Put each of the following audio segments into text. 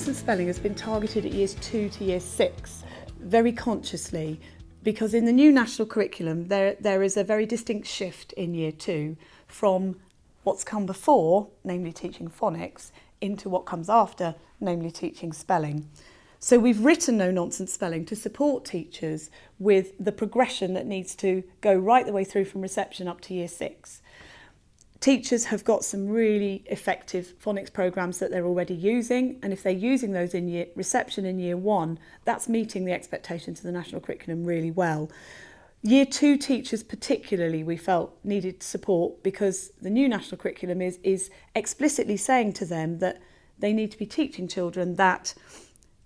nonsense spelling has been targeted at years 2 to year 6 very consciously, because in the new national curriculum there is a very distinct shift in year 2 from what's come before, namely teaching phonics, into what comes after, namely teaching spelling. So we've written no nonsense spelling to support teachers with the progression that needs to go right the way through from reception up to year 6. Teachers have got some really effective phonics programs that they're already using, and if they're using those in reception in year 1, that's meeting the expectations of the national curriculum really well. Year 2 teachers particularly we felt needed support, because the new national curriculum is explicitly saying to them that they need to be teaching children that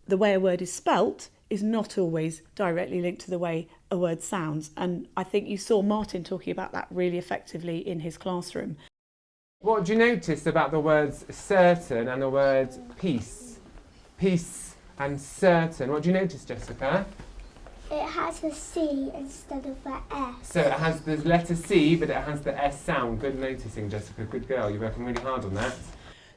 the way a word is spelt is not always directly linked to the way a word sounds. And I think you saw Martin talking about that really effectively in his classroom. What do you notice about the words certain and the word peace? Peace and certain. What do you notice, Jessica? It has a C instead of an S. So it has the letter C, but it has the S sound. Good noticing, Jessica. Good girl. You're working really hard on that.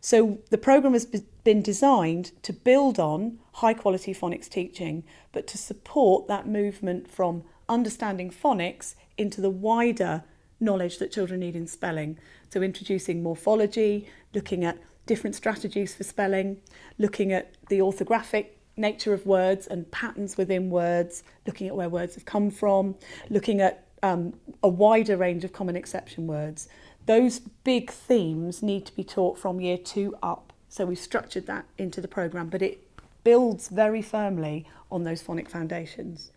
So the programme has been designed to build on high quality phonics teaching, but to support that movement from understanding phonics into the wider knowledge that children need in spelling. So introducing morphology, looking at different strategies for spelling, looking at the orthographic nature of words and patterns within words, looking at where words have come from, looking at a wider range of common exception words. Those big themes need to be taught from year 2 up. So we've structured that into the programme, but it builds very firmly on those phonic foundations.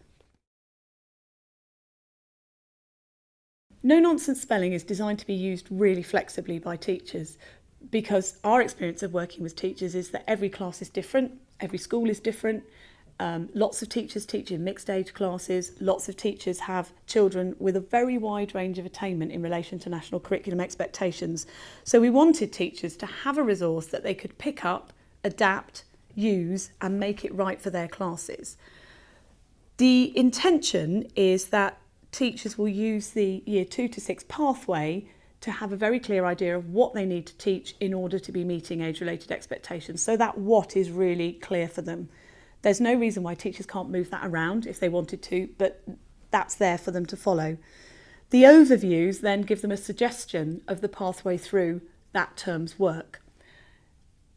No nonsense spelling is designed to be used really flexibly by teachers, because our experience of working with teachers is that every class is different, every school is different. Lots of teachers teach in mixed age classes, lots of teachers have children with a very wide range of attainment in relation to national curriculum expectations. So we wanted teachers to have a resource that they could pick up, adapt, use and make it right for their classes. The intention is that teachers will use the year 2 to 6 pathway to have a very clear idea of what they need to teach in order to be meeting age-related expectations, so that what is really clear for them. There's no reason why teachers can't move that around if they wanted to, but that's there for them to follow. The overviews then give them a suggestion of the pathway through that term's work.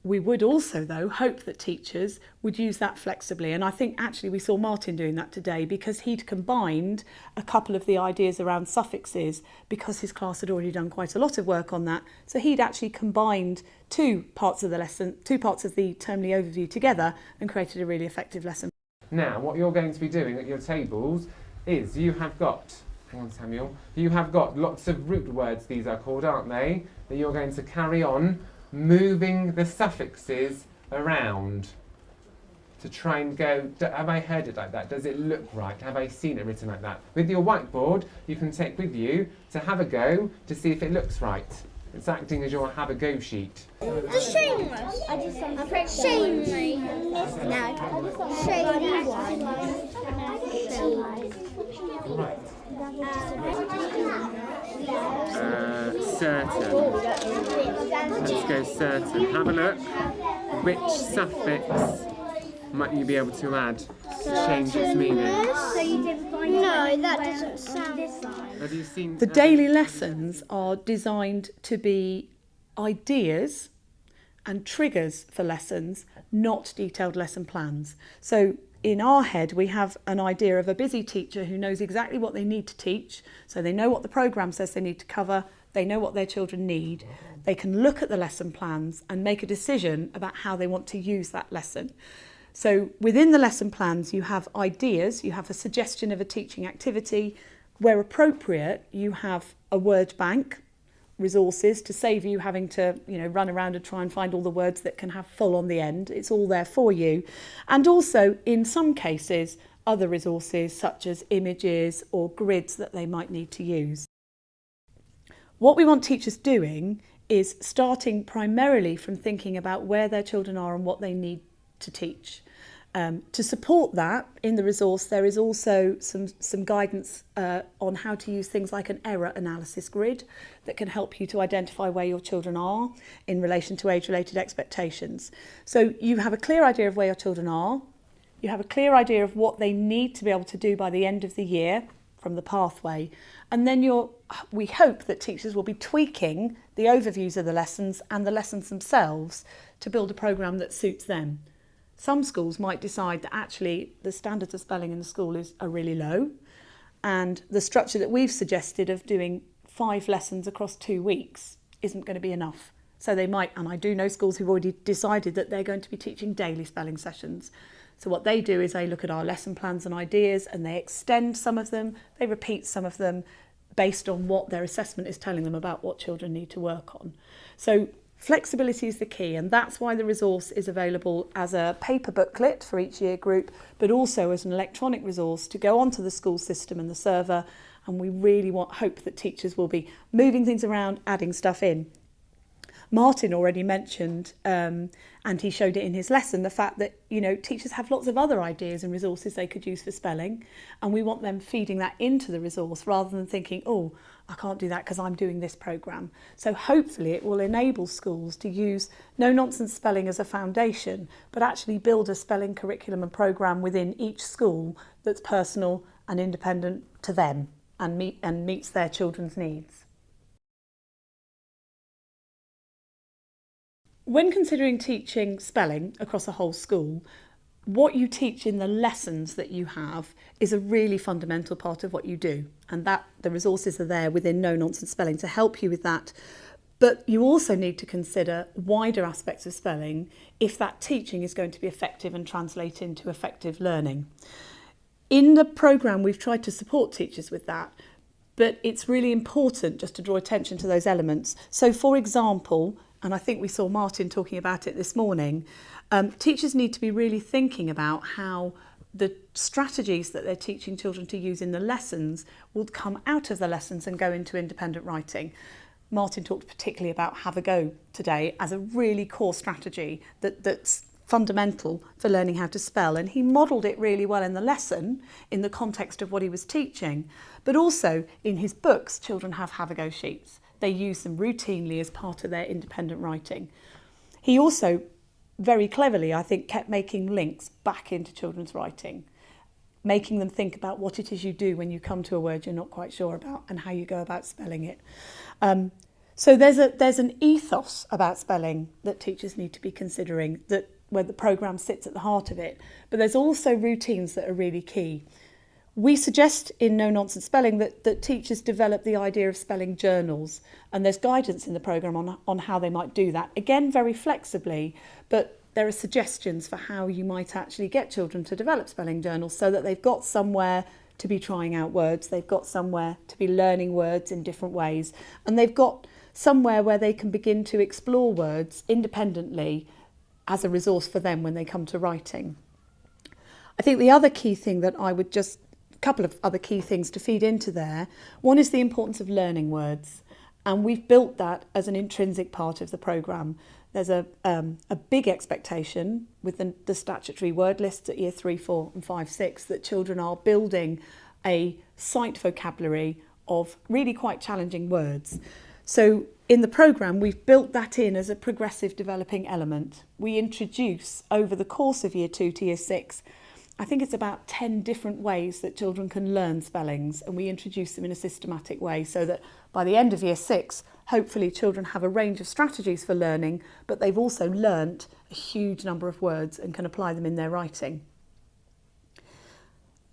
We would also, though, hope that teachers would use that flexibly. And I think actually we saw Martin doing that today, because he'd combined a couple of the ideas around suffixes, because his class had already done quite a lot of work on that. So he'd actually combined 2 parts of the lesson, 2 parts of the termly overview together and created a really effective lesson. Now, what you're going to be doing at your tables is you have got, hang on Samuel, you have got lots of root words, these are called, aren't they? That you're going to carry on moving the suffixes around to try and go, have I heard it like that? Does it look right? Have I seen it written like that? With your whiteboard, you can take with you to have a go to see if it looks right. It's acting as your have a go sheet. Shameless. Shameless. Right. Certain. Let's go certain. Have a look. Which suffix might you be able to add to change its meaning? No, that doesn't sound right. Have you seen The daily lessons are designed to be ideas and triggers for lessons, not detailed lesson plans. So in our head, we have an idea of a busy teacher who knows exactly what they need to teach. So they know what the programme says they need to cover. They know what their children need. They can look at the lesson plans and make a decision about how they want to use that lesson. So within the lesson plans, you have ideas, you have a suggestion of a teaching activity. Where appropriate, you have a word bank, resources to save you having to run around and try and find all the words that can have full on the end. It's all there for you. And also, in some cases, other resources such as images or grids that they might need to use. What we want teachers doing is starting primarily from thinking about where their children are and what they need to teach. To support that, in the resource, there is also some guidance on how to use things like an error analysis grid that can help you to identify where your children are in relation to age-related expectations. So you have a clear idea of where your children are, you have a clear idea of what they need to be able to do by the end of the year from the pathway, and then we hope that teachers will be tweaking the overviews of the lessons and the lessons themselves to build a programme that suits them. Some schools might decide that actually the standards of spelling in the school are really low, and the structure that we've suggested of doing 5 lessons across 2 weeks isn't going to be enough. So they might, and I do know schools who've already decided that they're going to be teaching daily spelling sessions. So what they do is they look at our lesson plans and ideas and they extend some of them, they repeat some of them based on what their assessment is telling them about what children need to work on. So flexibility is the key, and that's why the resource is available as a paper booklet for each year group, but also as an electronic resource to go onto the school system and the server, and we really hope that teachers will be moving things around, adding stuff in. Martin already mentioned, and he showed it in his lesson, the fact that, teachers have lots of other ideas and resources they could use for spelling, and we want them feeding that into the resource rather than thinking, oh, I can't do that because I'm doing this programme. So hopefully it will enable schools to use no-nonsense spelling as a foundation, but actually build a spelling curriculum and programme within each school that's personal and independent to them and meets their children's needs. When considering teaching spelling across a whole school, what you teach in the lessons that you have is a really fundamental part of what you do, and that the resources are there within No Nonsense Spelling to help you with that. But you also need to consider wider aspects of spelling if that teaching is going to be effective and translate into effective learning. In the programme, we've tried to support teachers with that, but it's really important just to draw attention to those elements. So, for example, and I think we saw Martin talking about it this morning, teachers need to be really thinking about how the strategies that they're teaching children to use in the lessons will come out of the lessons and go into independent writing. Martin talked particularly about Have a Go today as a really core strategy that's fundamental for learning how to spell, and he modelled it really well in the lesson in the context of what he was teaching, but also in his books. Children have a go sheets. They use them routinely as part of their independent writing. He also very cleverly, I think, kept making links back into children's writing, making them think about what it is you do when you come to a word you're not quite sure about and how you go about spelling it. So there's an ethos about spelling that teachers need to be considering, that where the programme sits at the heart of it, but there's also routines that are really key. We suggest in No Nonsense Spelling that teachers develop the idea of spelling journals, and there's guidance in the programme on how they might do that. Again, very flexibly, but there are suggestions for how you might actually get children to develop spelling journals so that they've got somewhere to be trying out words, they've got somewhere to be learning words in different ways, and they've got somewhere where they can begin to explore words independently as a resource for them when they come to writing. I think the other key thing that I would just couple of other key things to feed into there. One is the importance of learning words, and we've built that as an intrinsic part of the programme. There's a big expectation with the statutory word lists at year 3, 4 and 5, 6 that children are building a sight vocabulary of really quite challenging words. So in the programme, we've built that in as a progressive developing element. We introduce over the course of year 2 to year 6, I think it's about 10 different ways that children can learn spellings, and we introduce them in a systematic way so that by the end of year 6, hopefully children have a range of strategies for learning, but they've also learnt a huge number of words and can apply them in their writing.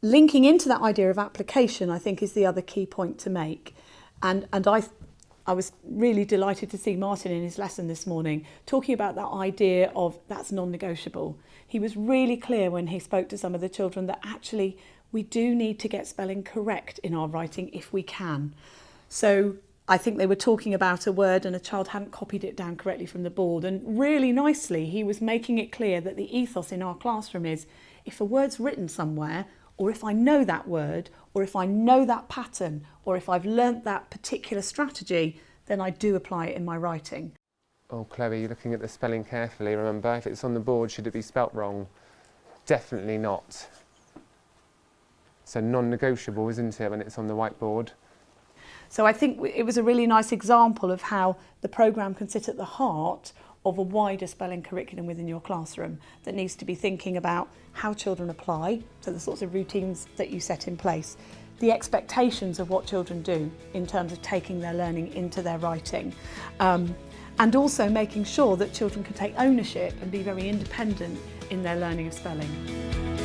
Linking into that idea of application, I think, is the other key point to make. And I was really delighted to see Martin in his lesson this morning talking about that idea of that's non-negotiable. He was really clear when he spoke to some of the children that actually we do need to get spelling correct in our writing if we can. So I think they were talking about a word and a child hadn't copied it down correctly from the board, and really nicely he was making it clear that the ethos in our classroom is if a word's written somewhere, or if I know that word, or if I know that pattern, or if I've learnt that particular strategy, then I do apply it in my writing. Oh, Chloe, you're looking at the spelling carefully. Remember, if it's on the board, should it be spelt wrong? definitely not. So non-negotiable, isn't it, when it's on the whiteboard? So I think it was a really nice example of how the programme can sit at the heart of a wider spelling curriculum within your classroom that needs to be thinking about how children apply, so the sorts of routines that you set in place, the expectations of what children do in terms of taking their learning into their writing, and also making sure that children can take ownership and be very independent in their learning of spelling.